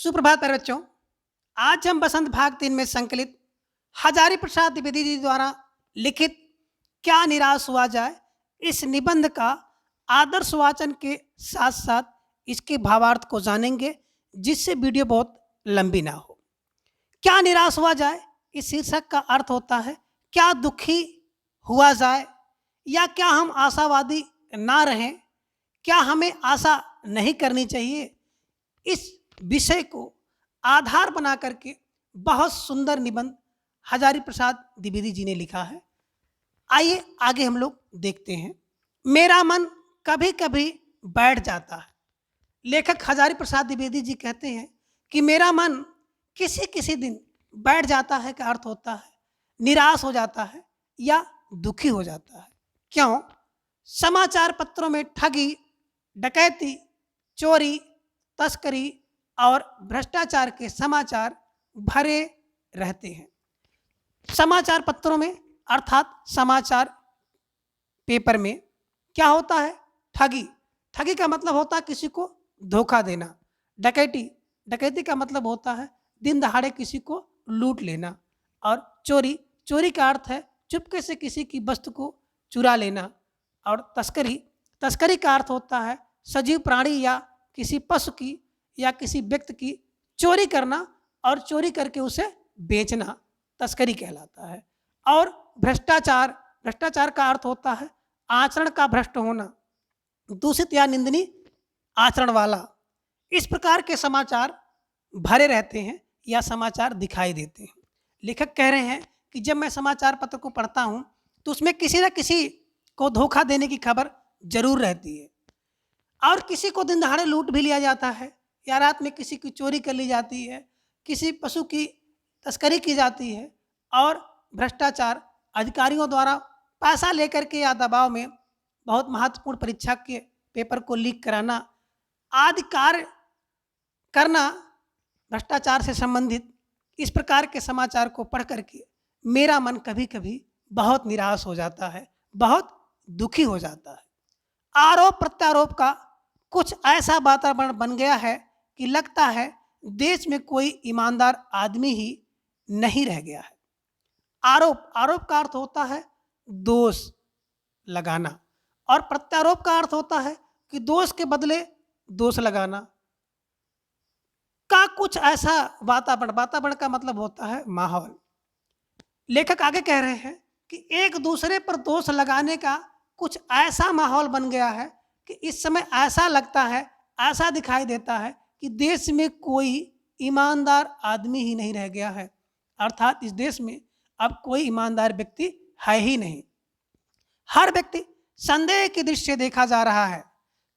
सुप्रभात प्यारे बच्चों। आज हम बसंत भाग 3 में संकलित हजारी प्रसाद द्विवेदी जी द्वारा लिखित क्या निराश हुआ जाए इस निबंध का आदर्श वाचन के साथ साथ इसके भावार्थ को जानेंगे, जिससे वीडियो बहुत लंबी ना हो। क्या निराश हुआ जाए इस शीर्षक का अर्थ होता है क्या दुखी हुआ जाए, या क्या हम आशावादी ना रहें, क्या हमें आशा नहीं करनी चाहिए। इस विषय को आधार बना करके बहुत सुंदर निबंध हजारी प्रसाद द्विवेदी जी ने लिखा है। आइए आगे हम लोग देखते हैं। मेरा मन कभी कभी बैठ जाता है। लेखक हजारी प्रसाद द्विवेदी जी कहते हैं कि मेरा मन किसी किसी दिन बैठ जाता है का अर्थ होता है निराश हो जाता है या दुखी हो जाता है। क्यों? समाचार पत्रों में ठगी, डकैती, चोरी, तस्करी और भ्रष्टाचार के समाचार भरे रहते हैं। समाचार पत्रों में अर्थात समाचार पेपर में क्या होता है? ठगी। ठगी का मतलब होता है किसी को धोखा देना। डकैती, डकैती का मतलब होता है दिन दहाड़े किसी को लूट लेना। और चोरी, चोरी का अर्थ है चुपके से किसी की वस्तु को चुरा लेना। और तस्करी, तस्करी का अर्थ होता है सजीव प्राणी या किसी पशु की या किसी व्यक्ति की चोरी करना और चोरी करके उसे बेचना तस्करी कहलाता है। और भ्रष्टाचार, भ्रष्टाचार का अर्थ होता है आचरण का भ्रष्ट होना, दूषित या निंदनीय आचरण वाला। इस प्रकार के समाचार भरे रहते हैं या समाचार दिखाई देते हैं। लेखक कह रहे हैं कि जब मैं समाचार पत्र को पढ़ता हूं तो उसमें किसी न किसी को धोखा देने की खबर जरूर रहती है, और किसी को दिन दहाड़े लूट भी लिया जाता है, या रात में किसी की चोरी कर ली जाती है, किसी पशु की तस्करी की जाती है। और भ्रष्टाचार, अधिकारियों द्वारा पैसा लेकर के या दबाव में बहुत महत्वपूर्ण परीक्षा के पेपर को लीक कराना आदि कार्य करना भ्रष्टाचार से संबंधित। इस प्रकार के समाचार को पढ़ करके मेरा मन कभी कभी बहुत निराश हो जाता है, बहुत दुखी हो जाता है। आरोप प्रत्यारोप का कुछ ऐसा वातावरण बन गया है कि लगता है देश में कोई ईमानदार आदमी ही नहीं रह गया है। आरोप, आरोप का अर्थ होता है दोष लगाना, और प्रत्यारोप का अर्थ होता है कि दोष के बदले दोष लगाना का कुछ ऐसा वातावरण। वातावरण का मतलब होता है माहौल। लेखक आगे कह रहे हैं कि एक दूसरे पर दोष लगाने का कुछ ऐसा माहौल बन गया है कि इस समय ऐसा लगता है, ऐसा दिखाई देता है कि देश में कोई ईमानदार आदमी ही नहीं रह गया है। अर्थात इस देश में अब कोई ईमानदार व्यक्ति है ही नहीं। हर व्यक्ति संदेह की दृष्टि से देखा जा रहा है।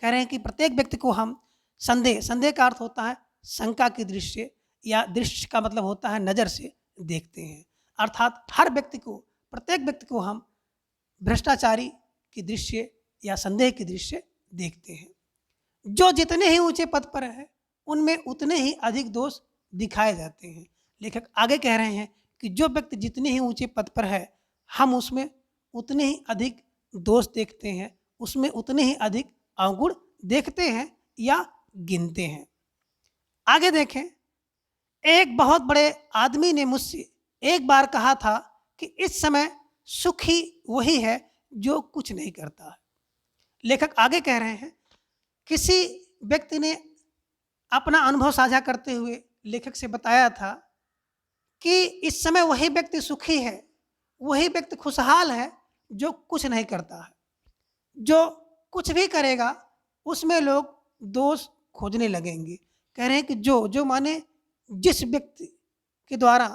कह रहे हैं कि प्रत्येक व्यक्ति को हम संदेह, संदेह का अर्थ होता है शंका की दृष्टि से, या दृष्टि का मतलब होता है नज़र से देखते हैं। अर्थात हर व्यक्ति को, प्रत्येक व्यक्ति को हम भ्रष्टाचारी की दृष्टि से या संदेह की दृष्टि से देखते हैं। जो जितने ही ऊंचे पद पर है उनमें उतने ही अधिक दोष दिखाए जाते हैं। लेखक आगे कह रहे हैं कि जो व्यक्ति जितने ही ऊंचे पद पर है हम उसमें उतने ही अधिक दोष देखते हैं, उसमें उतने ही अधिक अवगुण देखते हैं या गिनते हैं। आगे देखें, एक बहुत बड़े आदमी ने मुझसे एक बार कहा था कि इस समय सुखी वही है जो कुछ नहीं करता है। लेखक आगे कह रहे हैं किसी व्यक्ति ने अपना अनुभव साझा करते हुए लेखक से बताया था कि इस समय वही व्यक्ति सुखी है, वही व्यक्ति खुशहाल है जो कुछ नहीं करता है। जो कुछ भी करेगा उसमें लोग दोष खोजने लगेंगे। कह रहे हैं कि जो माने जिस व्यक्ति के द्वारा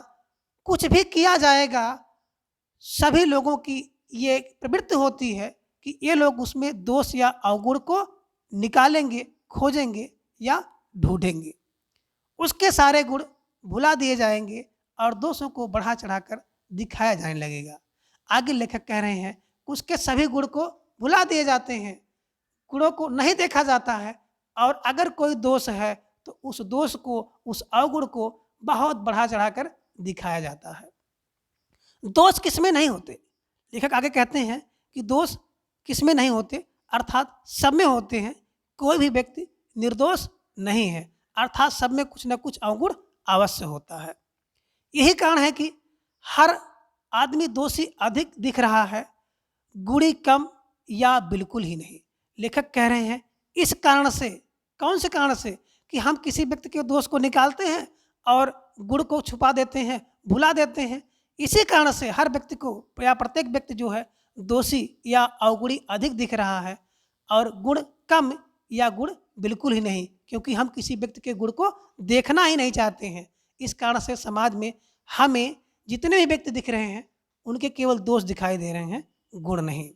कुछ भी किया जाएगा सभी लोगों की ये प्रवृत्ति होती है कि ये लोग उसमें दोष या अवगुण को निकालेंगे, खोजेंगे या ढूंढेंगे। उसके सारे गुण भुला दिए जाएंगे और दोषों को बढ़ा चढ़ाकर दिखाया जाने लगेगा। आगे लेखक कह रहे हैं उसके सभी गुण को भुला दिए जाते हैं, गुणों को नहीं देखा जाता है, और अगर कोई दोष है तो उस दोष को, उस अवगुण को बहुत बढ़ा चढ़ाकर दिखाया जाता है। दोष किसमें नहीं होते? लेखक आगे कहते हैं कि दोष किसमें नहीं होते, अर्थात सब में होते हैं। कोई भी व्यक्ति निर्दोष नहीं है। अर्थात सब में कुछ न कुछ अवगुण अवश्य होता है। यही कारण है कि हर आदमी दोषी अधिक दिख रहा है, गुणी कम या बिल्कुल ही नहीं। लेखक कह रहे हैं इस कारण से, कौन से कारण से, कि हम किसी व्यक्ति के दोष को निकालते हैं और गुण को छुपा देते हैं, भुला देते हैं। इसी कारण से हर व्यक्ति को या प्रत्येक व्यक्ति जो है दोषी या अवगुणी अधिक दिख रहा है और गुण कम या गुण बिल्कुल ही नहीं, क्योंकि हम किसी व्यक्ति के गुण को देखना ही नहीं चाहते हैं। इस कारण से समाज में हमें जितने भी व्यक्ति दिख रहे हैं उनके केवल दोष दिखाई दे रहे हैं, गुण नहीं।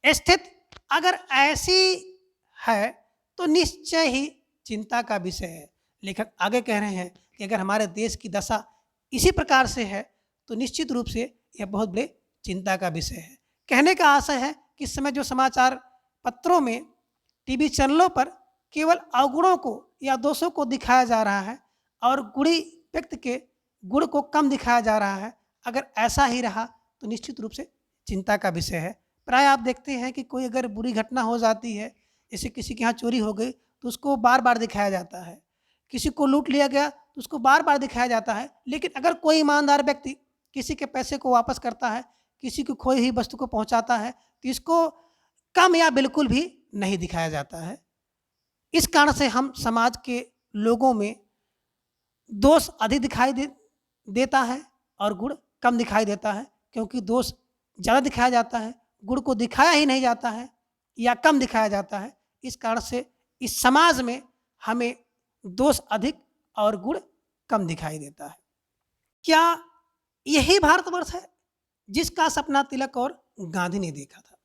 स्थिति अगर ऐसी है तो निश्चय ही चिंता का विषय है। लेखक आगे कह रहे हैं कि अगर हमारे देश की दशा इसी प्रकार से है तो निश्चित रूप से यह बहुत बड़े चिंता का विषय है। कहने का आशय है कि इस समय जो समाचार पत्रों में, टीवी चैनलों पर केवल अवगुणों को या दोषों को दिखाया जा रहा है और गुणी व्यक्ति के गुण को कम दिखाया जा रहा है। अगर ऐसा ही रहा तो निश्चित रूप से चिंता का विषय है। प्राय आप देखते हैं कि कोई अगर बुरी घटना हो जाती है, जैसे किसी के यहाँ चोरी हो गई तो उसको बार बार दिखाया जाता है, किसी को लूट लिया गया तो उसको बार बार दिखाया जाता है। लेकिन अगर कोई ईमानदार व्यक्ति किसी के पैसे को वापस करता है, किसी की खोई हुई वस्तु को पहुंचाता है, तो इसको कम या बिल्कुल भी नहीं दिखाया जाता है। इस कारण से हम समाज के लोगों में दोष अधिक दिखाई देता है और गुण कम दिखाई देता है, क्योंकि दोष ज़्यादा दिखाया जाता है, गुण को दिखाया ही नहीं जाता है या कम दिखाया जाता है। इस कारण से इस समाज में हमें दोष अधिक और गुण कम दिखाई देता है। क्या यही भारतवर्ष है जिसका सपना तिलक और गांधी ने देखा था?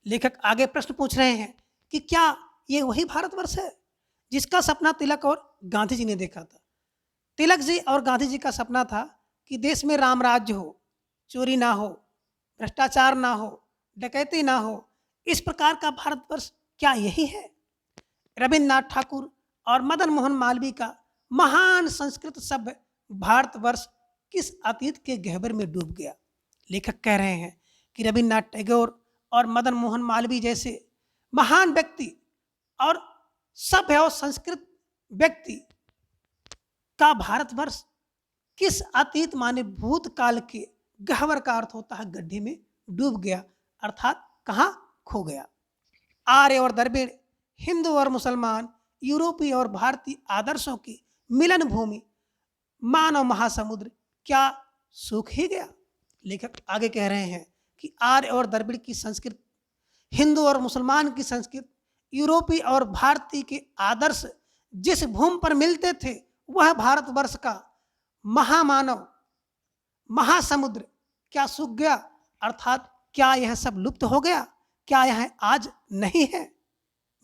लेखक आगे प्रश्न पूछ रहे हैं कि क्या ये वही भारतवर्ष है जिसका सपना तिलक और गांधी जी ने देखा था? तिलक जी और गांधी जी का सपना था कि देश में राम राज्य हो, चोरी ना हो, भ्रष्टाचार ना हो, डकैती ना हो। इस प्रकार का भारतवर्ष क्या यही है? रविन्द्रनाथ ठाकुर और मदन मोहन मालवीय का महान संस्कृत सभ्य भारतवर्ष किस अतीत के गहवर में डूब गया? लेखक कह रहे हैं कि रविन्द्रनाथ टैगोर और मदन मोहन मालवीय जैसे महान व्यक्ति और सभ्य और संस्कृत व्यक्ति का भारतवर्ष किस अतीत माने भूतकाल के गहवर का अर्थ होता है गड्ढे में डूब गया, अर्थात कहाँ खो गया। आर्य और द्रविड़, हिंदू और मुसलमान, यूरोपीय और भारतीय आदर्शों की मिलन भूमि मानव महासमुद्र क्या सूख ही गया? लेखक आगे कह रहे हैं कि आर्य और द्रविड़ की संस्कृति, हिंदू और मुसलमान की संस्कृति, यूरोपीय और भारतीय के आदर्श जिस भूमि पर मिलते थे वह भारतवर्ष का महामानव महासमुद्र क्या सूख गया? अर्थात क्या यह सब लुप्त हो गया? क्या यह आज नहीं है?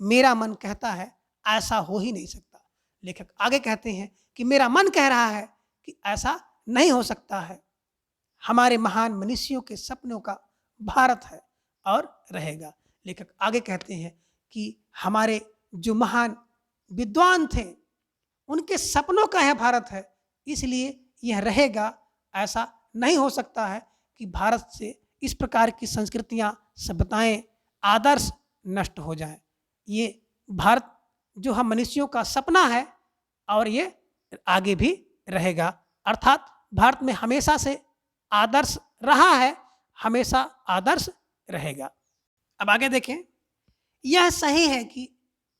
मेरा मन कहता है ऐसा हो ही नहीं सकता। लेखक आगे कहते हैं कि मेरा मन कह रहा है कि ऐसा नहीं हो सकता है। हमारे महान मनुष्यों के सपनों का भारत है और रहेगा। लेखक आगे कहते हैं कि हमारे जो महान विद्वान थे उनके सपनों का यह भारत है, इसलिए यह रहेगा। ऐसा नहीं हो सकता है कि भारत से इस प्रकार की संस्कृतियां, सभ्यताएं, आदर्श नष्ट हो जाएं। ये भारत जो हम मनुष्यों का सपना है और ये आगे भी रहेगा। अर्थात भारत में हमेशा से आदर्श रहा है, हमेशा आदर्श रहेगा। अब आगे देखें, यह सही है कि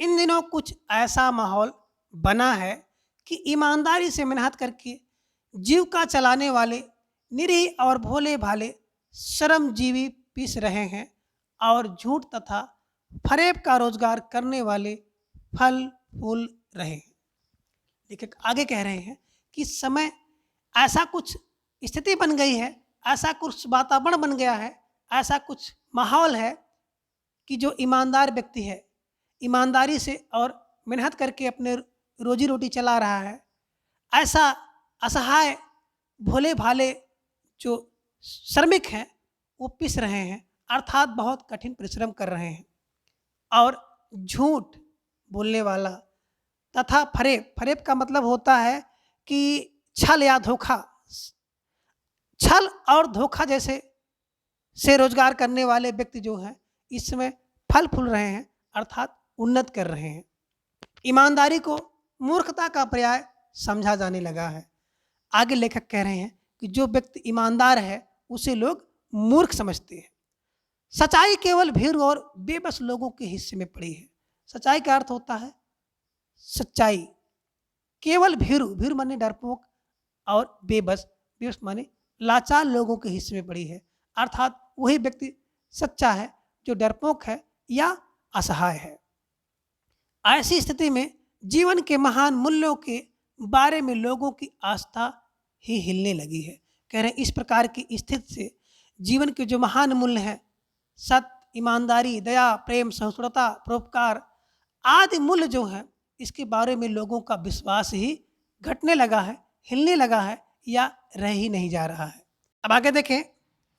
इन दिनों कुछ ऐसा माहौल बना है कि ईमानदारी से मेहनत करके जीविका चलाने वाले निरीह और भोले भाले श्रमजीवी पिस रहे हैं और झूठ तथा फरेब का रोजगार करने वाले फल फूल रहे हैं। लेखक आगे कह रहे हैं कि समय ऐसा कुछ स्थिति बन गई है, ऐसा कुछ वातावरण बन गया है, ऐसा कुछ माहौल है कि जो ईमानदार व्यक्ति है, ईमानदारी से और मेहनत करके अपने रोजी रोटी चला रहा है, ऐसा असहाय भोले भाले जो श्रमिक हैं वो पिस रहे हैं, अर्थात बहुत कठिन परिश्रम कर रहे हैं। और झूठ बोलने वाला तथा फरेब, फरेब का मतलब होता है कि छल या धोखा, छल और धोखा जैसे से रोजगार करने वाले व्यक्ति जो हैं इसमें फल फूल रहे हैं, अर्थात उन्नत कर रहे हैं। ईमानदारी को मूर्खता का पर्याय समझा जाने लगा है। आगे लेखक कह रहे हैं कि जो व्यक्ति ईमानदार है उसे लोग मूर्ख समझते हैं। सच्चाई केवल भीड़ और बेबस लोगों के हिस्से में पड़ी है। सच्चाई का अर्थ होता है सच्चाई केवल भीड़, भीड़ माने डरपोक, और बेबस, बेबस माने लाचार लोगों के हिस्से में पड़ी है। अर्थात वही व्यक्ति सच्चा है जो डरपोक है या असहाय है। ऐसी स्थिति में जीवन के महान मूल्यों के बारे में लोगों की आस्था ही हिलने लगी है। कह रहे हैं इस प्रकार की स्थिति से जीवन के जो महान मूल्य हैं, सत्य, ईमानदारी, दया, प्रेम, सहिष्णुता, परोपकार आदि मूल्य जो हैं, इसके बारे में लोगों का विश्वास ही घटने लगा है, हिलने लगा है या रह ही नहीं जा रहा है। अब आगे देखें,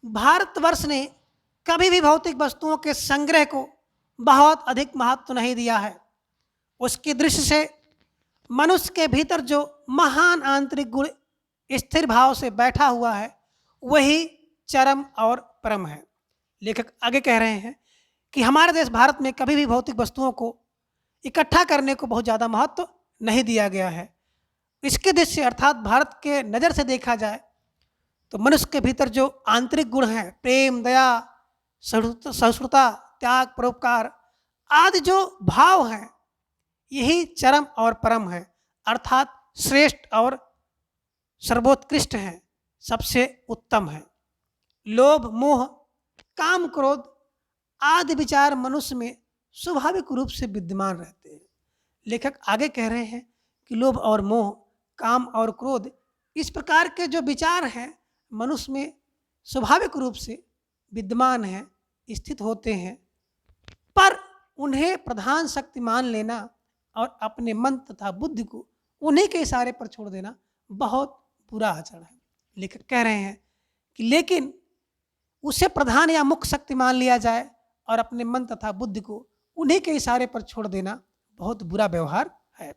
भारतवर्ष ने कभी भी भौतिक वस्तुओं के संग्रह को बहुत अधिक महत्व नहीं दिया है। उसकी दृष्टि से मनुष्य के भीतर जो महान आंतरिक गुण स्थिर भाव से बैठा हुआ है वही चरम और परम है। लेखक आगे कह रहे हैं कि हमारे देश भारत में कभी भी भौतिक वस्तुओं को इकट्ठा करने को बहुत ज़्यादा महत्व नहीं दिया गया है। इसके दृष्टि से अर्थात भारत के नज़र से देखा जाए तो मनुष्य के भीतर जो आंतरिक गुण हैं, प्रेम, दया, सहिष्णुता, त्याग, परोपकार आदि जो भाव हैं, यही चरम और परम है, अर्थात श्रेष्ठ और सर्वोत्कृष्ट हैं, सबसे उत्तम है। लोभ, मोह, काम, क्रोध आदि विचार मनुष्य में स्वाभाविक रूप से विद्यमान रहते हैं। लेखक आगे कह रहे हैं कि लोभ और मोह, काम और क्रोध इस प्रकार के जो विचार हैं मनुष्य में स्वाभाविक रूप से विद्यमान हैं, स्थित होते हैं, पर उन्हें प्रधान शक्ति मान लेना और अपने मन तथा बुद्धि को उन्हीं के इशारे पर छोड़ देना बहुत बुरा आचरण है। लेखक कह रहे हैं कि लेकिन उसे प्रधान या मुख्य शक्ति मान लिया जाए और अपने मन तथा बुद्धि को उन्हीं के इशारे पर छोड़ देना बहुत बुरा व्यवहार है।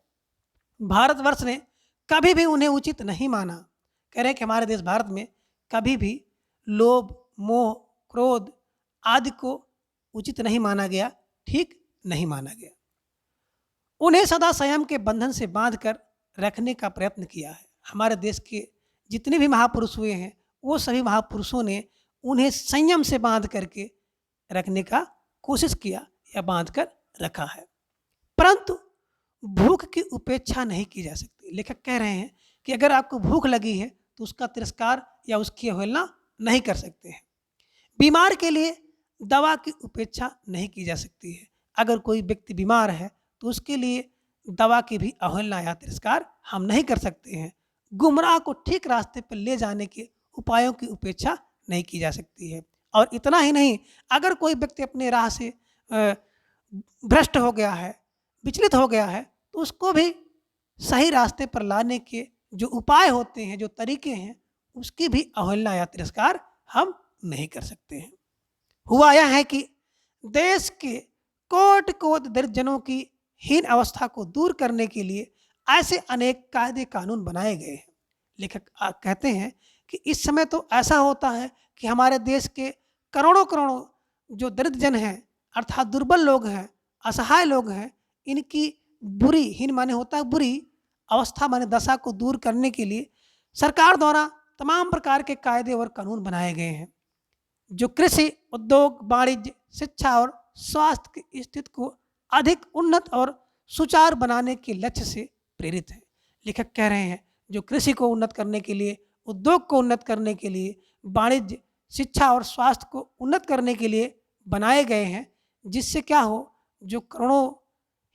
भारतवर्ष ने कभी भी उन्हें उचित नहीं माना। कह रहे हैं कि हमारे देश भारत में कभी भी लोभ, मोह, क्रोध आदि को उचित नहीं माना गया, ठीक नहीं माना गया। उन्हें सदा संयम के बंधन से बांधकर रखने का प्रयत्न किया है। हमारे देश के जितने भी महापुरुष हुए हैं वो सभी महापुरुषों ने उन्हें संयम से बांध करके रखने का कोशिश किया या बांध कर रखा है, परंतु भूख की उपेक्षा नहीं की जा सकती। लेखक कह रहे हैं कि अगर आपको भूख लगी है तो उसका तिरस्कार या उसकी अवहेलना नहीं कर सकते हैं। बीमार के लिए दवा की उपेक्षा नहीं की जा सकती है। अगर कोई व्यक्ति बीमार है तो उसके लिए दवा की भी अवहेलना या तिरस्कार हम नहीं कर सकते हैं। गुमराह को ठीक रास्ते पर ले जाने के उपायों की उपेक्षा नहीं की जा सकती है। और इतना ही नहीं, अगर कोई व्यक्ति अपने राह से भ्रष्ट हो गया है, विचलित हो गया है, तो उसको भी सही रास्ते पर लाने के जो उपाय होते हैं, जो तरीके हैं, उसकी भी अवहेलना या तिरस्कार हम नहीं कर सकते हैं। हुआ यह है कि देश के कोट कोट दरिद्र जनों की हीन अवस्था को दूर करने के लिए ऐसे अनेक कायदे कानून बनाए गए हैं। लेखक कहते हैं कि इस समय तो ऐसा होता है कि हमारे देश के करोड़ों करोड़ों जो दरिद्र जन हैं, अर्थात दुर्बल लोग हैं, असहाय लोग हैं, इनकी बुरी, हीन माने होता है बुरी अवस्था माने दशा को दूर करने के लिए सरकार द्वारा तमाम प्रकार के कायदे और कानून बनाए गए हैं, जो कृषि, उद्योग, वाणिज्य, शिक्षा और स्वास्थ्य की स्थिति को अधिक उन्नत और सुचारू बनाने के लक्ष्य से प्रेरित है। लेखक कह रहे हैं जो कृषि को उन्नत करने के लिए, उद्योग को उन्नत करने के लिए, वाणिज्य, शिक्षा और स्वास्थ्य को उन्नत करने के लिए बनाए गए हैं, जिससे क्या हो, जो करोड़ों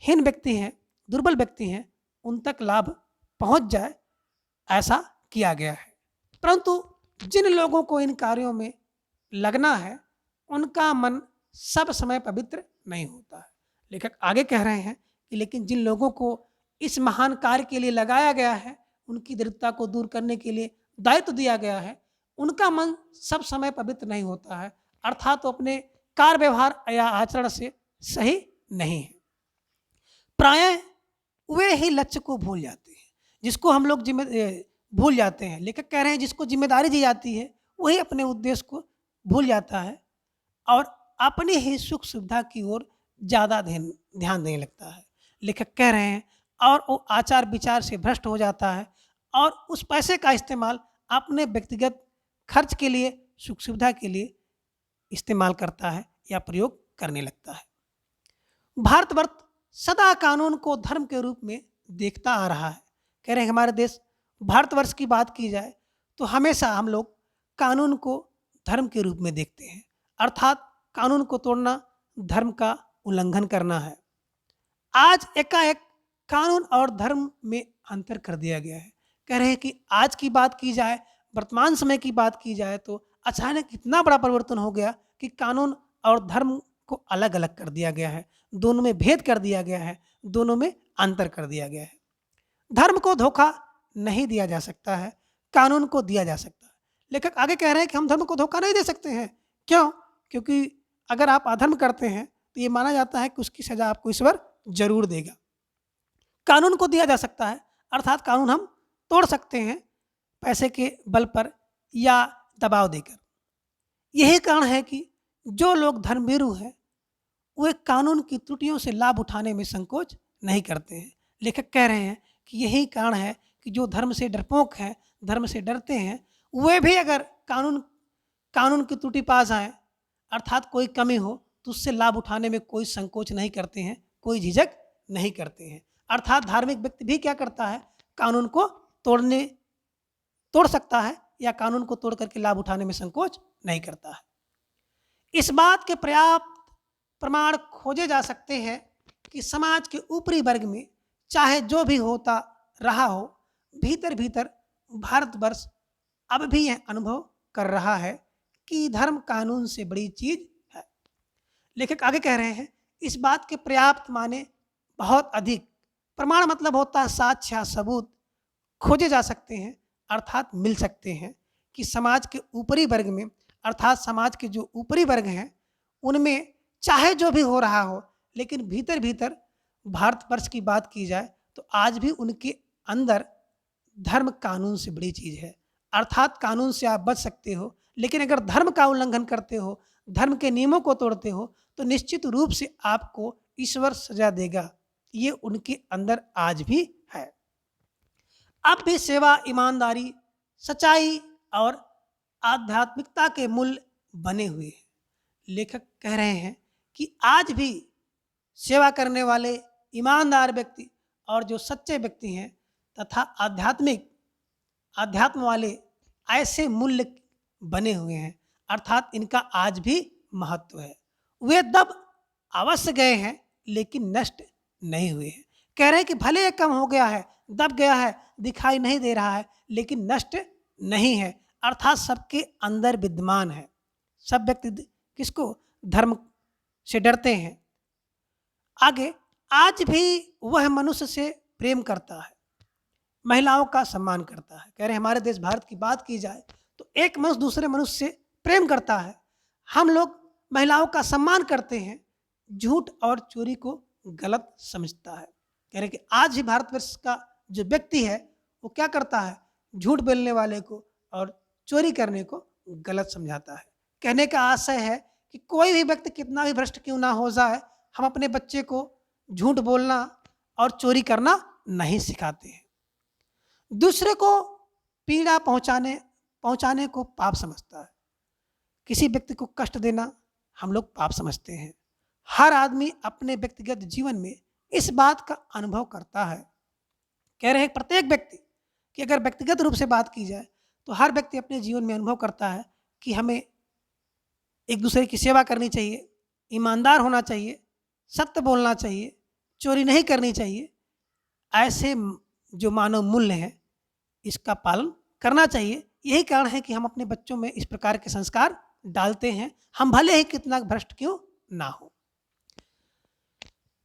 हीन व्यक्ति हैं, दुर्बल व्यक्ति हैं, उन तक लाभ पहुंच जाए, ऐसा किया गया है। परंतु जिन लोगों को इन कार्यों में लगना है उनका मन सब समय पवित्र नहीं होता है। लेखक आगे कह रहे हैं कि लेकिन जिन लोगों को इस महान कार्य के लिए लगाया गया है, उनकी दरिद्रता को दूर करने के लिए दायित्व दिया गया है, उनका मन सब समय पवित्र नहीं होता है, अर्थात तो अपने कार्य व्यवहार या आचरण से सही नहीं है। प्रायः वे ही लक्ष्य को भूल जाते हैं, जिसको हम लोग भूल जाते हैं। लेखक कह रहे हैं जिसको जिम्मेदारी दी जाती है वही अपने उद्देश्य को भूल जाता है और अपनी ही सुख सुविधा की ओर ज़्यादा ध्यान देने लगता है। लेखक कह रहे हैं और वो आचार विचार से भ्रष्ट हो जाता है और उस पैसे का इस्तेमाल अपने व्यक्तिगत खर्च के लिए, सुख सुविधा के लिए इस्तेमाल करता है या प्रयोग करने लगता है। भारतवर्ष सदा कानून को धर्म के रूप में देखता आ रहा है। कह रहे हैं हमारे देश भारतवर्ष की बात की जाए तो हमेशा हम लोग कानून को धर्म के रूप में देखते हैं, अर्थात कानून को तोड़ना धर्म का उल्लंघन करना है। आज एकाएक कानून और धर्म में अंतर कर दिया गया है। कह रहे हैं कि आज की बात की जाए, वर्तमान समय की बात की जाए तो अचानक इतना बड़ा परिवर्तन हो गया कि कानून और धर्म को अलग अलग कर दिया गया है, दोनों में भेद कर दिया गया है, दोनों में अंतर कर दिया गया है। धर्म को धोखा नहीं दिया जा सकता है, कानून को दिया जा सकता है। लेखक आगे कह रहे हैं कि हम धर्म को धोखा नहीं दे सकते हैं। क्यों? क्योंकि अगर आप अधर्म करते हैं तो ये माना जाता है कि उसकी सजा आपको ईश्वर जरूर देगा। कानून को दिया जा सकता है, अर्थात कानून हम तोड़ सकते हैं पैसे के बल पर या दबाव देकर। यही कारण है कि जो लोग धर्मभीरू हैं वे कानून की त्रुटियों से लाभ उठाने में संकोच नहीं करते हैं। लेखक कह रहे हैं कि यही कारण है कि जो धर्म से डरपोक हैं, धर्म से डरते हैं, वे भी अगर कानून की त्रुटि पा जाएं, अर्थात कोई कमी हो, तो उससे लाभ उठाने में कोई संकोच नहीं करते हैं, कोई झिझक नहीं करते हैं। अर्थात धार्मिक व्यक्ति भी क्या करता है, कानून को तोड़ सकता है या कानून को तोड़ करके लाभ उठाने में संकोच नहीं करता है। इस बात के पर्याप्त प्रमाण खोजे जा सकते हैं कि समाज के ऊपरी वर्ग में चाहे जो भी होता रहा हो, भीतर भीतर भारतवर्ष अब भी यह अनुभव कर रहा है कि धर्म कानून से बड़ी चीज है। लेखक आगे कह रहे हैं इस बात के पर्याप्त माने बहुत अधिक प्रमाण मतलब होता है साक्ष्य सबूत खोजे जा सकते हैं, अर्थात मिल सकते हैं कि समाज के ऊपरी वर्ग में, अर्थात समाज के जो ऊपरी वर्ग हैं उनमें चाहे जो भी हो रहा हो, लेकिन भीतर भीतर भारतवर्ष की बात की जाए तो आज भी उनके अंदर धर्म कानून से बड़ी चीज है। अर्थात कानून से आप बच सकते हो, लेकिन अगर धर्म का उल्लंघन करते हो, धर्म के नियमों को तोड़ते हो, तो निश्चित रूप से आपको ईश्वर सजा देगा। ये उनके अंदर आज भी है। अब भी सेवा, ईमानदारी, सच्चाई और आध्यात्मिकता के मूल्य बने हुए हैं। लेखक कह रहे हैं कि आज भी सेवा करने वाले ईमानदार व्यक्ति और जो सच्चे व्यक्ति हैं तथा अध्यात्म वाले ऐसे मूल्य बने हुए हैं, अर्थात इनका आज भी महत्व है। वे दब अवश्य गए हैं लेकिन नष्ट नहीं हुए हैं। कह रहे हैं कि भले ये कम हो गया है, दब गया है, दिखाई नहीं दे रहा है, लेकिन नष्ट नहीं है, अर्थात सबके अंदर विद्यमान है। सब व्यक्ति किसको? धर्म से डरते हैं। आगे, आज भी वह मनुष्य से प्रेम करता है, महिलाओं का सम्मान करता है। कह रहे हमारे देश भारत की बात की जाए तो एक मनुष्य दूसरे मनुष्य से प्रेम करता है। हम लोग महिलाओं का सम्मान करते हैं, झूठ और चोरी को गलत समझता है। कह रहे कि आज भी भारतवर्ष का जो व्यक्ति है वो क्या करता है? झूठ बोलने वाले को और चोरी करने को गलत समझाता है। कहने का आशय है कि कोई भी व्यक्ति कितना भी भ्रष्ट क्यों ना हो जाए, हम अपने बच्चे को झूठ बोलना और चोरी करना नहीं सिखाते हैं। दूसरे को पीड़ा पहुंचाने को पाप समझता है। किसी व्यक्ति को कष्ट देना हम लोग पाप समझते हैं। हर आदमी अपने व्यक्तिगत जीवन में इस बात का अनुभव करता है। कह रहे हैं प्रत्येक व्यक्ति कि अगर व्यक्तिगत रूप से बात की जाए तो हर व्यक्ति अपने जीवन में अनुभव करता है कि हमें एक दूसरे की सेवा करनी चाहिए, ईमानदार होना चाहिए, सत्य बोलना चाहिए, चोरी नहीं करनी चाहिए। ऐसे जो मानव मूल्य हैं इसका पालन करना चाहिए। यही कारण है कि हम अपने बच्चों में इस प्रकार के संस्कार डालते हैं, हम भले ही कितना भ्रष्ट क्यों ना हो।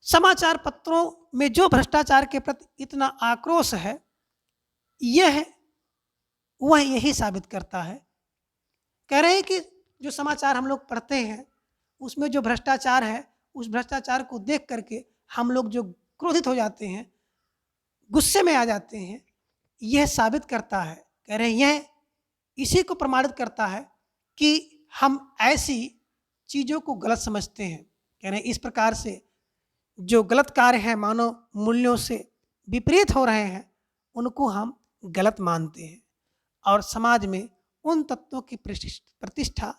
समाचार पत्रों में जो भ्रष्टाचार के प्रति इतना आक्रोश है वह यही साबित करता है। कह रहे हैं कि जो समाचार हम लोग पढ़ते हैं उसमें जो भ्रष्टाचार है, उस भ्रष्टाचार को देख करके हम लोग जो क्रोधित हो जाते हैं, गुस्से में आ जाते हैं, यह साबित करता है। कह रहे हैं यह इसी को प्रमाणित करता है कि हम ऐसी चीज़ों को गलत समझते हैं। कह रहे हैं इस प्रकार से जो गलत कार्य हैं, मानव मूल्यों से विपरीत हो रहे हैं उनको हम गलत मानते हैं और समाज में उन तत्वों की प्रतिष्ठा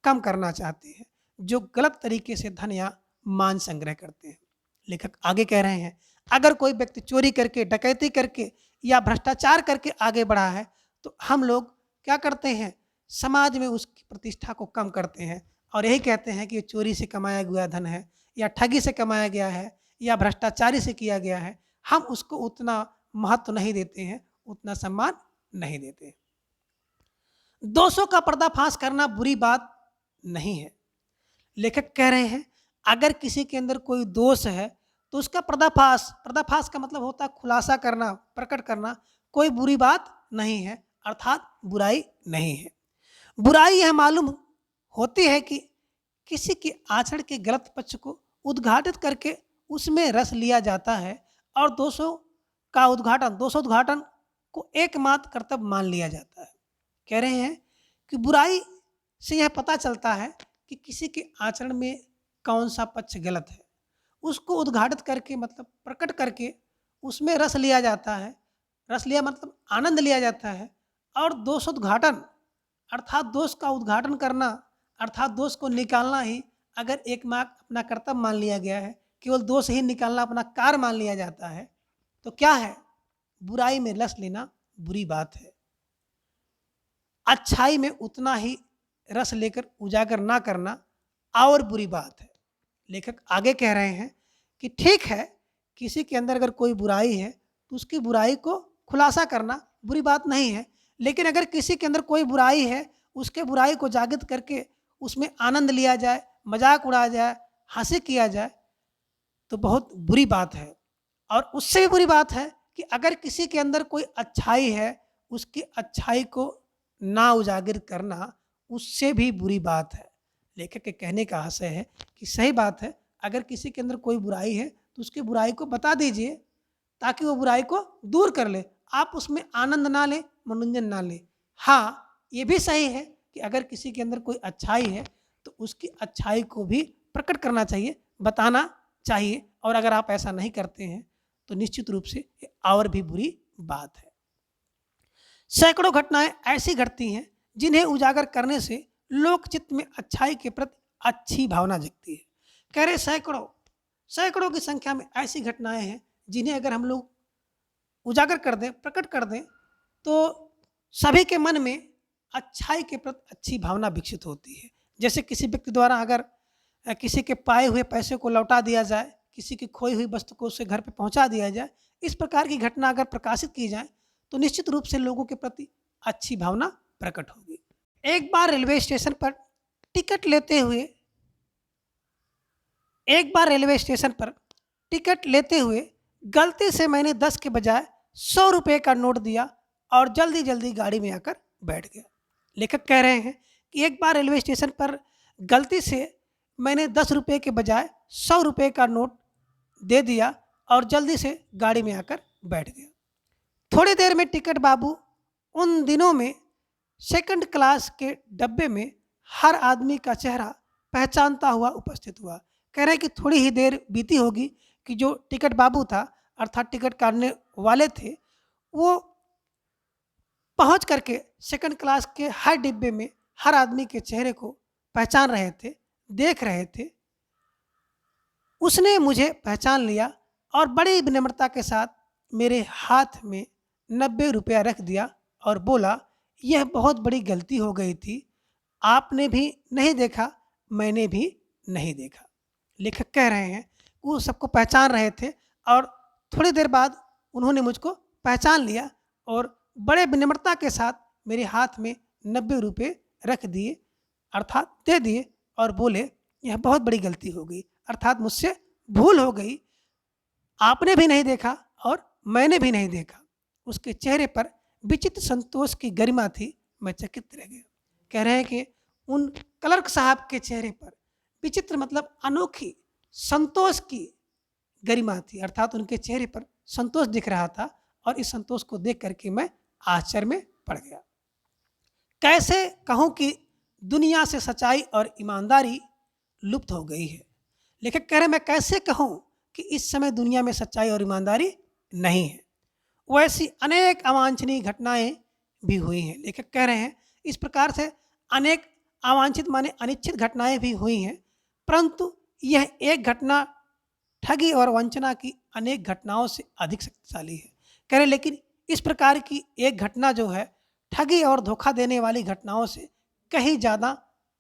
कम करना चाहते हैं जो गलत तरीके से धन या मान संग्रह करते हैं। लेखक आगे कह रहे हैं, अगर कोई व्यक्ति चोरी करके, डकैती करके या भ्रष्टाचार करके आगे बढ़ा है तो हम लोग क्या करते हैं, समाज में उसकी प्रतिष्ठा को कम करते हैं और यही कहते हैं कि ये चोरी से कमाया गया धन है या ठगी से कमाया गया है या भ्रष्टाचारी से किया गया है। हम उसको उतना महत्व नहीं देते हैं, उतना सम्मान नहीं देते हैं। दोषों का पर्दाफाश करना बुरी बात नहीं है। लेखक कह रहे हैं अगर किसी के अंदर कोई दोष है तो उसका पर्दाफाश का मतलब होता है खुलासा करना, प्रकट करना, कोई बुरी बात नहीं है, अर्थात बुराई नहीं है। बुराई यह मालूम होती है कि किसी के आचरण के गलत पक्ष को उद्घाटित करके उसमें रस लिया जाता है और दोषोद्घाटन को एकमात्र कर्तव्य मान लिया जाता है। कह रहे हैं कि बुराई से यह पता चलता है कि किसी के आचरण में कौन सा पक्ष गलत है, उसको उद्घाटित करके मतलब प्रकट करके उसमें रस लिया जाता है। रस लिया मतलब आनंद लिया जाता है। और दोषोद्घाटन अर्थात दोष का उद्घाटन करना, अर्थात दोष को निकालना ही अगर एकमात्र अपना कर्तव्य मान लिया गया है, केवल दोष ही निकालना अपना कार्य मान लिया जाता है, तो क्या है, बुराई में रस लेना बुरी बात है। अच्छाई में उतना ही रस लेकर उजागर ना करना और बुरी बात है। लेखक आगे कह रहे हैं कि ठीक है, किसी के अंदर अगर कोई बुराई है तो उसकी बुराई को खुलासा करना बुरी बात नहीं है, लेकिन अगर किसी के अंदर कोई बुराई है उसके बुराई को जागृत करके उसमें आनंद लिया जाए, मजाक उड़ाया जाए, हंसी किया जाए तो बहुत बुरी बात है। और उससे भी बुरी बात है कि अगर किसी के अंदर कोई अच्छाई है उसकी अच्छाई को ना उजागर करना उससे भी बुरी बात है। लेखक के कहने का आशय है कि सही बात है, अगर किसी के अंदर कोई बुराई है तो उसकी बुराई को बता दीजिए ताकि वो बुराई को दूर कर ले, आप उसमें आनंद ना लें, मनोरंजन ना लें। हाँ, ये भी सही है कि अगर किसी के अंदर कोई अच्छाई है तो उसकी अच्छाई को भी प्रकट करना चाहिए, बताना चाहिए, और अगर आप ऐसा नहीं करते हैं तो निश्चित रूप से ये और भी बुरी बात है। सैकड़ों घटनाएं ऐसी घटती हैं जिन्हें उजागर करने से लोक चित्त में अच्छाई के प्रति अच्छी भावना जगती है। कह रहे सैकड़ों की संख्या में ऐसी घटनाएं हैं जिन्हें अगर हम लोग उजागर कर दें, प्रकट कर दें, तो सभी के मन में अच्छाई के प्रति अच्छी भावना विकसित होती है। जैसे किसी व्यक्ति द्वारा अगर किसी के पाए हुए पैसे को लौटा दिया जाए, किसी की खोई हुई वस्तु को उसे घर पे पहुंचा दिया जाए, इस प्रकार की घटना अगर प्रकाशित की जाए तो निश्चित रूप से लोगों के प्रति अच्छी भावना प्रकट होगी। एक बार रेलवे स्टेशन पर टिकट लेते हुए गलती से मैंने 10 के बजाय 100 रुपये का नोट दिया और जल्दी जल्दी गाड़ी में आकर बैठ गया। लेखक कह रहे हैं कि एक बार रेलवे स्टेशन पर गलती से मैंने 10 रुपये के बजाय 100 रुपये का नोट दे दिया और जल्दी से गाड़ी में आकर बैठ गया। थोड़ी देर में टिकट बाबू उन दिनों में सेकंड क्लास के डब्बे में हर आदमी का चेहरा पहचानता हुआ उपस्थित हुआ। कह रहे हैं कि थोड़ी ही देर बीती होगी कि जो टिकट बाबू था अर्थात टिकट काटने वाले थे, वो पहुंच करके सेकंड क्लास के हर डिब्बे में हर आदमी के चेहरे को पहचान रहे थे, देख रहे थे। उसने मुझे पहचान लिया और बड़ी विनम्रता के साथ मेरे हाथ में 90 रुपया रख दिया और बोला, यह बहुत बड़ी गलती हो गई थी, आपने भी नहीं देखा, मैंने भी नहीं देखा। लेखक कह रहे हैं वो सबको पहचान रहे थे और थोड़ी देर बाद उन्होंने मुझको पहचान लिया और बड़े विनम्रता के साथ मेरे हाथ में 90 रुपये रख दिए, अर्थात दे दिए, और बोले यह बहुत बड़ी गलती हो गई, अर्थात मुझसे भूल हो गई, आपने भी नहीं देखा और मैंने भी नहीं देखा। उसके चेहरे पर विचित्र संतोष की गरिमा थी, मैं चकित रह गया। कह रहे हैं कि उन क्लर्क साहब के चेहरे पर विचित्र मतलब अनोखी संतोष की गरिमा थी, अर्थात उनके चेहरे पर संतोष दिख रहा था और इस संतोष को देख करके मैं आश्चर्य में पड़ गया। कैसे कहूँ कि दुनिया से सच्चाई और ईमानदारी लुप्त हो गई है। लेखक कह रहे हैं मैं कैसे कहूँ कि इस समय दुनिया में सच्चाई और ईमानदारी नहीं है। वैसी अनेक अवांछनीय घटनाएं भी हुई हैं। लेखक कह रहे हैं इस प्रकार से अनेक अवांछित माने अनिच्छित घटनाएं भी हुई हैं, परंतु यह एक घटना ठगी और वंचना की अनेक घटनाओं से अधिक शक्तिशाली है। कह रहे लेकिन इस प्रकार की एक घटना जो है ठगी और धोखा देने वाली घटनाओं से कहीं ज़्यादा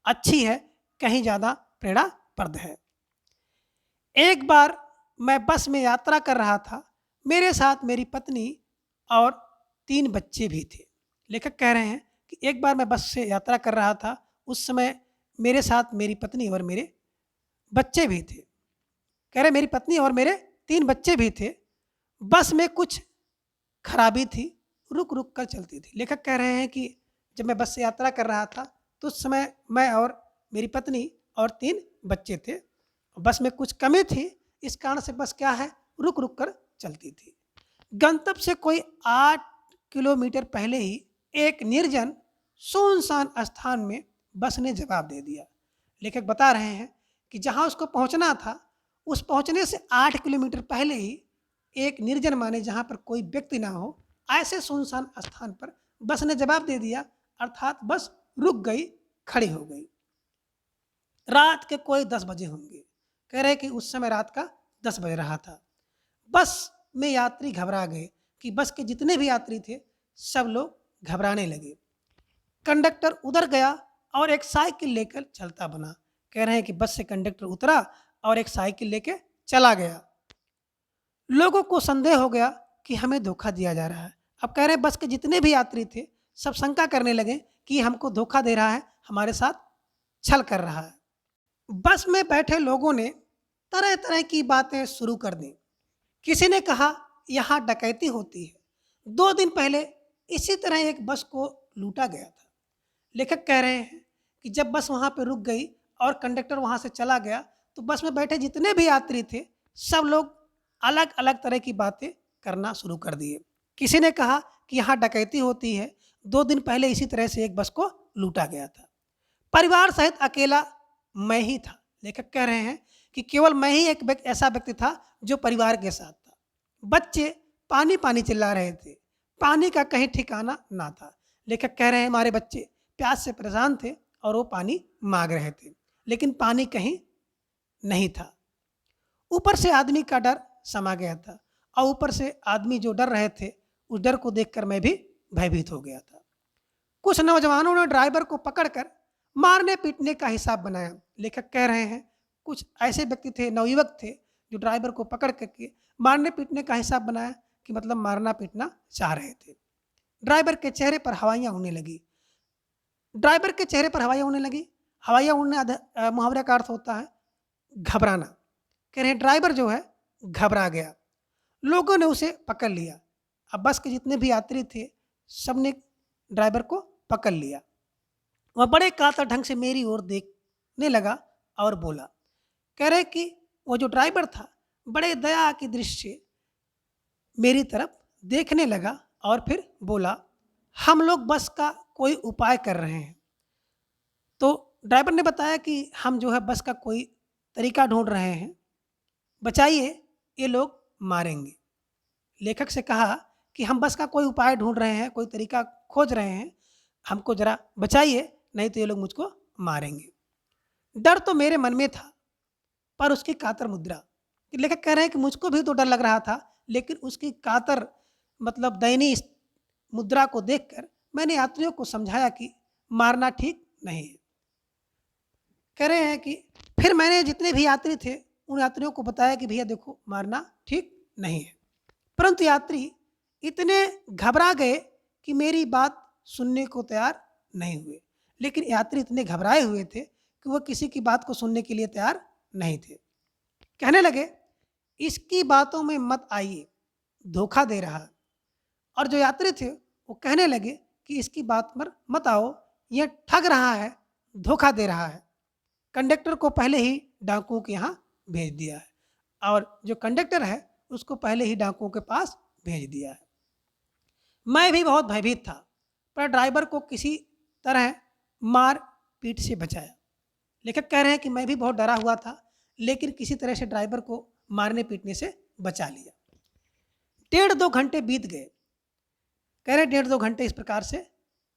अच्छी है, कहीं ज़्यादा प्रेरणाप्रद है। एक बार मैं बस में यात्रा कर रहा था। मेरे साथ मेरी पत्नी और 3 बच्चे भी थे। लेखक कह रहे हैं कि एक बार मैं बस से यात्रा कर रहा था, उस समय मेरे साथ मेरी पत्नी और मेरे बच्चे भी थे। कह रहे मेरी पत्नी और मेरे 3 बच्चे भी थे। बस में कुछ खराबी थी, रुक-रुक कर चलती थी। लेखक कह रहे हैं कि जब मैं बस से यात्रा कर रहा था, तो उस समय मैं और मेरी पत्नी और 3 बच्चे थे। बस में कुछ कमी थी, इस कारण से बस क्या है, रुक-रुक कर चलती थी। गंतव्य से कोई 8 किलोमीटर पहले ही एक निर्जन, सुनसान स्थान में बस ने जवाब दे दिया। लेखक बता रहे हैं कि जहाँ उसको पहुँचना था, उस पहुँचने से 8 किलोमीटर पहले ही एक निर्जन माने जहाँ पर कोई व्यक्ति ना हो, ऐसे सुनसान स्थान पर बस ने जवाब दे दिया, अर्थात बस रुक गई, खड़ी हो गई। रात के कोई 10 बजे होंगे। कह रहे कि उस समय रात का 10 बज रहा था। बस में यात्री घबरा गए कि बस के जितने भी यात्री थे, सब लोग घबराने लगे। कंडक्टर उधर गया और एक साइकिल लेकर चलता बना। कह रहे हैं कि बस से कंडक्टर उतरा और एक साइकिल लेके चला गया। लोगों को संदेह हो गया कि हमें धोखा दिया जा रहा है। अब कह रहे हैं बस के जितने भी यात्री थे, सब शंका करने लगे कि हमको धोखा दे रहा है, हमारे साथ छल कर रहा है। बस में बैठे लोगों ने तरह-तरह की बातें शुरू कर दी। किसी ने कहा यहाँ डकैती होती है। 2 दिन पहले इसी तरह एक बस को लूटा गया था। लेखक कह रहे हैं कि जब बस वहाँ पे रुक गई और कंडक्टर वहाँ से चला गया, तो बस में बैठे जितने भी यात्री थे, सब लोग अलग-अलग तरह की बातें करना शुरू कर दिए। किसी ने कहा कि यहाँ डकैती होती है, 2 दिन पहले इसी तरह से एक बस को लूटा गया था। परिवार सहित अकेला मैं ही था। लेखक कह रहे हैं कि केवल मैं ही एक ऐसा व्यक्ति था जो परिवार के साथ था। बच्चे पानी-पानी चिल्ला रहे थे। पानी का कहीं ठिकाना ना था। लेखक कह रहे हैं हमारे बच्चे प्यास से परेशान थे और वो पानी माँग रहे थे, लेकिन पानी कहीं नहीं था। ऊपर से आदमी का डर समा गया था और ऊपर से आदमी जो डर रहे थे, उस डर को देखकर मैं भी भयभीत हो गया था। कुछ नौजवानों ने ड्राइवर को पकड़कर मारने पीटने का हिसाब बनाया। लेखक कह रहे हैं कुछ ऐसे व्यक्ति थे, नवयुवक थे, जो ड्राइवर को पकड़ करके मारने पीटने का हिसाब बनाया कि मतलब मारना पीटना चाह रहे थे। ड्राइवर के चेहरे पर हवाइयाँ उड़ने लगी। ड्राइवर के चेहरे पर हवाइयाँ उड़ने लगी। हवाइयाँ उड़ने मुहावरे का अर्थ होता है घबराना। कह रहे हैं ड्राइवर जो है घबरा गया। लोगों ने उसे पकड़ लिया। अब बस के जितने भी यात्री थे, सबने ड्राइवर को पकड़ लिया। वह बड़े कातर ढंग से मेरी ओर देखने लगा और बोला। कह रहे कि वो जो ड्राइवर था, बड़े दया की दृष्टि से मेरी तरफ देखने लगा और फिर बोला, हम लोग बस का कोई उपाय कर रहे हैं। तो ड्राइवर ने बताया कि हम जो है बस का कोई तरीका ढूंढ रहे हैं, बचाइए, ये लोग मारेंगे। लेखक से कहा कि हम बस का कोई उपाय ढूंढ रहे हैं, कोई तरीका खोज रहे हैं, हमको ज़रा बचाइए, नहीं तो ये लोग मुझको मारेंगे। डर तो मेरे मन में था, पर उसकी कातर मुद्रा। लेखक कह रहे हैं कि मुझको भी तो डर लग रहा था, लेकिन उसकी कातर मतलब दयनीय मुद्रा को देखकर मैंने यात्रियों को समझाया कि मारना ठीक नहीं है। कह रहे हैं कि फिर मैंने जितने भी यात्री थे, उन यात्रियों को बताया कि भैया देखो मारना ठीक नहीं है। परंतु यात्री इतने घबरा गए कि मेरी बात सुनने को तैयार नहीं हुए। लेकिन यात्री इतने घबराए हुए थे कि वह किसी की बात को सुनने के लिए तैयार नहीं थे। कहने लगे, इसकी बातों में मत आइए, धोखा दे रहा है। और जो यात्री थे वो कहने लगे कि इसकी बात पर मत आओ, यह ठग रहा है, धोखा दे रहा है। कंडक्टर को पहले ही डाकुओं के यहाँ भेज दिया है और जो कंडक्टर है उसको पहले ही डाकुओं के पास भेज दिया है। मैं भी बहुत भयभीत था, पर ड्राइवर को किसी तरह मार पीट से बचाया। लेखक कह रहे हैं कि मैं भी बहुत डरा हुआ था, लेकिन किसी तरह से ड्राइवर को मारने पीटने से बचा लिया। 1.5-2 घंटे बीत गए। कह रहे 1.5-2 घंटे इस प्रकार से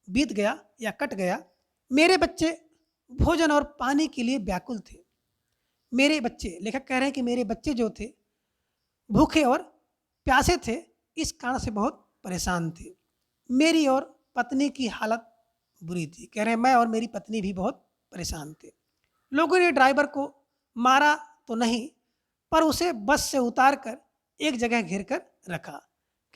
बीत गया या कट गया। मेरे बच्चे भोजन और पानी के लिए व्याकुल थे। मेरे बच्चे, लेखक कह रहे हैं कि मेरे बच्चे जो थे भूखे और प्यासे थे, इस कारण से बहुत परेशान थे। मेरी और पत्नी की हालत बुरी थी। कह रहे हैं मैं और मेरी पत्नी भी बहुत परेशान थे। लोगों ने ड्राइवर को मारा तो नहीं, पर उसे बस से उतार कर एक जगह घेर कर रखा।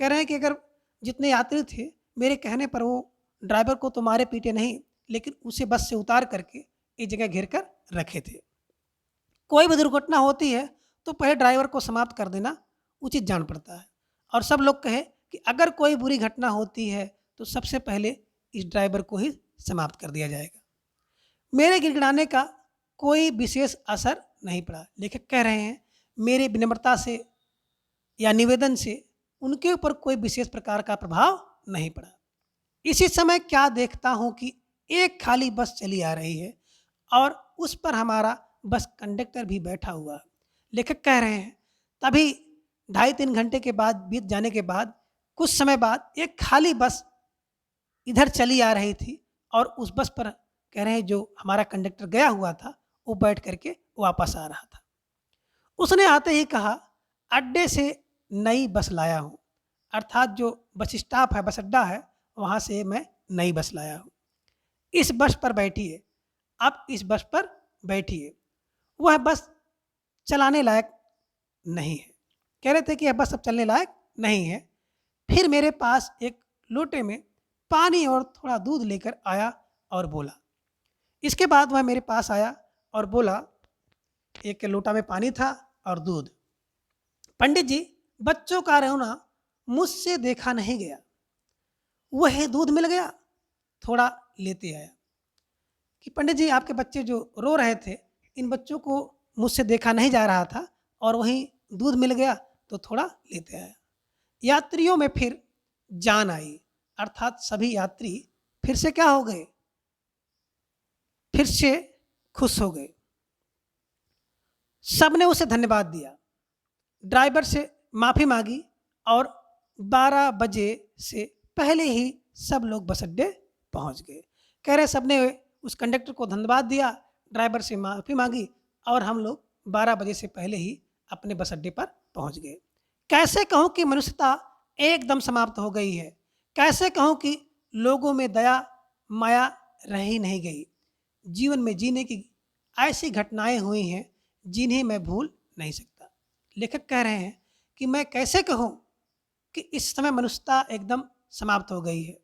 कह रहे हैं कि अगर जितने यात्री थे मेरे कहने पर वो ड्राइवर को तो मारे पीटे नहीं, लेकिन उसे बस से उतार करके एक जगह घेर कर रखे थे। कोई भी दुर्घटना होती है तो पहले ड्राइवर को समाप्त कर देना उचित जान पड़ता है। और सब लोग कहे कि अगर कोई बुरी घटना होती है तो सबसे पहले इस ड्राइवर को ही समाप्त कर दिया जाएगा। मेरे गिड़गिड़ाने का कोई विशेष असर नहीं पड़ा। लेखक कह रहे हैं मेरे विनम्रता से या निवेदन से उनके ऊपर कोई विशेष प्रकार का प्रभाव नहीं पड़ा। इसी समय क्या देखता हूँ कि एक खाली बस चली आ रही है और उस पर हमारा बस कंडक्टर भी बैठा हुआ है। लेखक कह रहे हैं तभी 2.5-3 घंटे के बाद बीत जाने के बाद कुछ समय बाद एक खाली बस इधर चली आ रही थी और उस बस पर कह रहे हैं जो हमारा कंडक्टर गया हुआ था वो बैठ करके वापस आ रहा था। उसने आते ही कहा अड्डे से नई बस लाया हूँ, अर्थात जो बस स्टॉप है, बस अड्डा है, वहाँ से मैं नई बस लाया हूँ। इस बस पर बैठिए, अब इस बस पर बैठिए। वह बस चलाने लायक नहीं है। कह रहे थे कि यह बस अब चलने लायक नहीं है। फिर मेरे पास एक लोटे में पानी और थोड़ा दूध लेकर आया और बोला। इसके बाद वह मेरे पास आया और बोला, एक लोटा में पानी था और दूध। पंडित जी, बच्चों का रोना मुझसे देखा नहीं गया, वह दूध मिल गया, थोड़ा लेते आया। कि पंडित जी आपके बच्चे जो रो रहे थे, इन बच्चों को मुझसे देखा नहीं जा रहा था और वहीं दूध मिल गया तो थोड़ा लेते आया। यात्रियों में फिर जान आई, अर्थात सभी यात्री फिर से क्या हो गए, फिर से खुश हो गए। सबने उसे धन्यवाद दिया, ड्राइवर से माफ़ी मांगी और 12 बजे से पहले ही सब लोग बस अड्डे पहुँच गए। कह रहे सबने उस कंडक्टर को धन्यवाद दिया, ड्राइवर से माफ़ी मांगी और हम लोग 12 बजे से पहले ही अपने बस अड्डे पर पहुँच गए। कैसे कहूँ कि मनुष्यता एकदम समाप्त हो गई है, कैसे कहूँ कि लोगों में दया माया रह ही नहीं गई। जीवन में जीने की ऐसी घटनाएं हुई हैं जिन्हें मैं भूल नहीं सकता। लेखक कह रहे हैं कि मैं कैसे कहूँ कि इस समय मनुष्यता एकदम समाप्त हो गई है,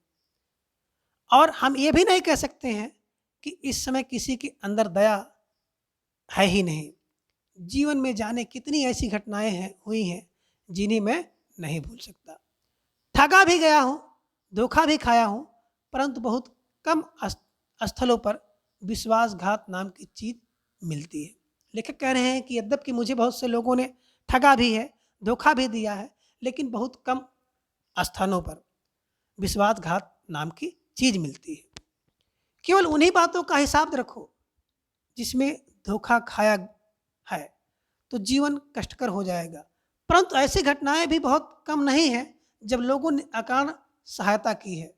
और हम ये भी नहीं कह सकते हैं कि इस समय किसी के अंदर दया है ही नहीं। जीवन में जाने कितनी ऐसी घटनाएं हैं हुई हैं जिन्हें मैं नहीं भूल सकता। ठगा भी गया हूँ, धोखा भी खाया हूँ, परंतु बहुत कम स्थलों पर विश्वासघात नाम की चीज़ मिलती है। लेखक कह रहे हैं कि यद्यपि मुझे बहुत से लोगों ने ठगा भी है, धोखा भी दिया है, लेकिन बहुत कम स्थानों पर विश्वासघात नाम की चीज़ मिलती है। केवल उन्हीं बातों का हिसाब रखो जिसमें धोखा खाया है, तो जीवन कष्टकर हो जाएगा। परंतु ऐसी घटनाएं भी बहुत कम नहीं हैं जब लोगों ने अकारण सहायता की है,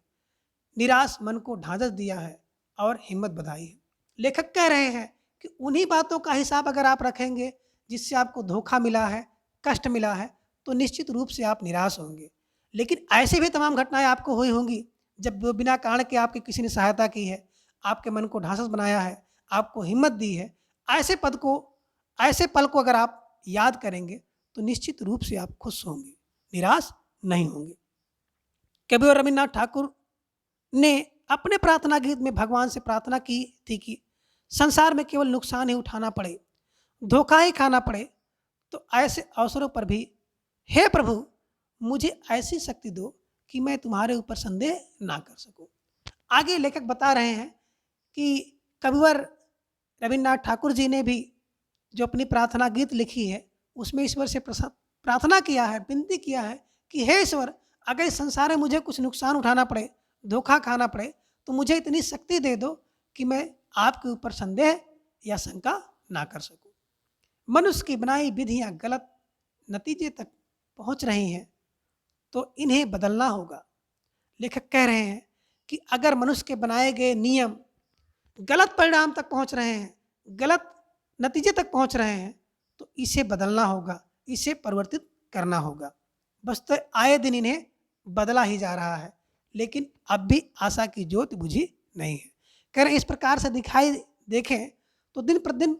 निराश मन को ढांढस दिया है और हिम्मत बढ़ाई है। लेखक कह रहे हैं कि उन्हीं बातों का हिसाब अगर आप रखेंगे जिससे आपको धोखा मिला है, कष्ट मिला है, तो निश्चित रूप से आप निराश होंगे। लेकिन ऐसी भी तमाम घटनाएं आपको हुई होंगी जब बिना कारण के आपकी किसी ने सहायता की है, आपके मन को ढांढस बनाया है, आपको हिम्मत दी है। ऐसे पल को अगर आप याद करेंगे तो निश्चित रूप से आप खुश होंगे, निराश नहीं होंगे। कवि और रविन्द्रनाथ ठाकुर ने अपने प्रार्थना गीत में भगवान से प्रार्थना की थी कि संसार में केवल नुकसान ही उठाना पड़े, धोखा ही खाना पड़े, तो ऐसे अवसरों पर भी हे प्रभु मुझे ऐसी शक्ति दो कि मैं तुम्हारे ऊपर संदेह ना कर सकूं। आगे लेखक बता रहे हैं कि कविवर रविन्द्रनाथ ठाकुर जी ने भी जो अपनी प्रार्थना गीत लिखी है उसमें ईश्वर से प्रार्थना किया है, विनती किया है कि हे ईश्वर, अगर इस संसार में मुझे कुछ नुकसान उठाना पड़े, धोखा खाना पड़े, तो मुझे इतनी शक्ति दे दो कि मैं आपके ऊपर संदेह या शंका ना कर सकूं। मनुष्य की बनाई विधियां गलत नतीजे तक पहुंच रही हैं, तो इन्हें बदलना होगा। लेखक कह रहे हैं कि अगर मनुष्य के बनाए गए नियम गलत परिणाम तक पहुंच रहे हैं, गलत नतीजे तक पहुंच रहे हैं, तो इसे बदलना होगा, इसे परिवर्तित करना होगा। बस तो आए दिन इन्हें बदला ही जा रहा है, लेकिन अब भी आशा की ज्योत बुझी नहीं है। कह रहे इस प्रकार से दिखाई देखें तो दिन प्रतिदिन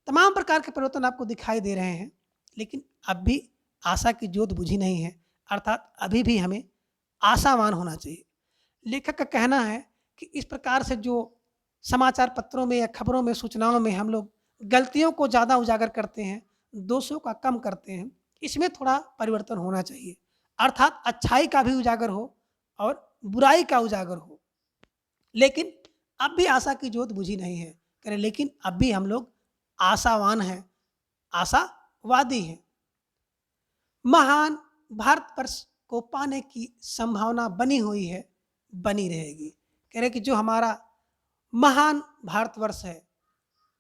तमाम प्रकार के परिवर्तन आपको दिखाई दे रहे हैं, लेकिन अब भी आशा की ज्योत बुझी नहीं है, अर्थात अभी भी हमें आशावान होना चाहिए। लेखक का कहना है कि इस प्रकार से जो समाचार पत्रों में या खबरों में, सूचनाओं में हम लोग गलतियों को ज़्यादा उजागर करते हैं, दोषों का कम करते हैं, इसमें थोड़ा परिवर्तन होना चाहिए। अर्थात अच्छाई का भी उजागर हो और बुराई का उजागर हो। लेकिन अब भी आशा की ज्योत बुझी नहीं है। कह रहे लेकिन अब भी हम लोग आशावान हैं, आशावादी हैं। महान भारतवर्ष को पाने की संभावना बनी हुई है, बनी रहेगी। कह रहे कि जो हमारा महान भारतवर्ष है,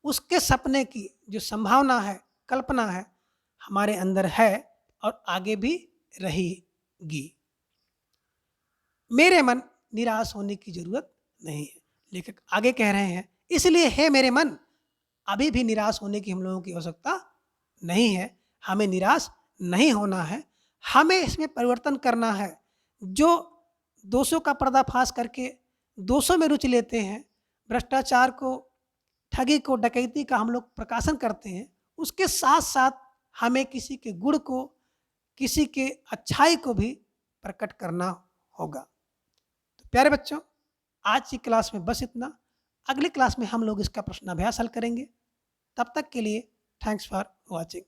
उसके सपने की जो संभावना है, कल्पना है, हमारे अंदर है और आगे भी रहेगी। मेरे मन निराश होने की जरूरत नहीं है। लेखक आगे कह रहे हैं, इसलिए है मेरे मन, अभी भी निराश होने की हम लोगों की आवश्यकता नहीं है। हमें निराश नहीं होना है, हमें इसमें परिवर्तन करना है। जो दोषों का पर्दाफाश करके दोषों में रुचि लेते हैं, भ्रष्टाचार को, ठगी को, डकैती का हम लोग प्रकाशन करते हैं, उसके साथ साथ हमें किसी के गुण को, किसी के अच्छाई को भी प्रकट करना होगा। तो प्यारे बच्चों, आज की क्लास में बस इतना। अगली क्लास में हम लोग इसका प्रश्नाभ्यास हल करेंगे। तब तक के लिए थैंक्स फॉर वॉचिंग।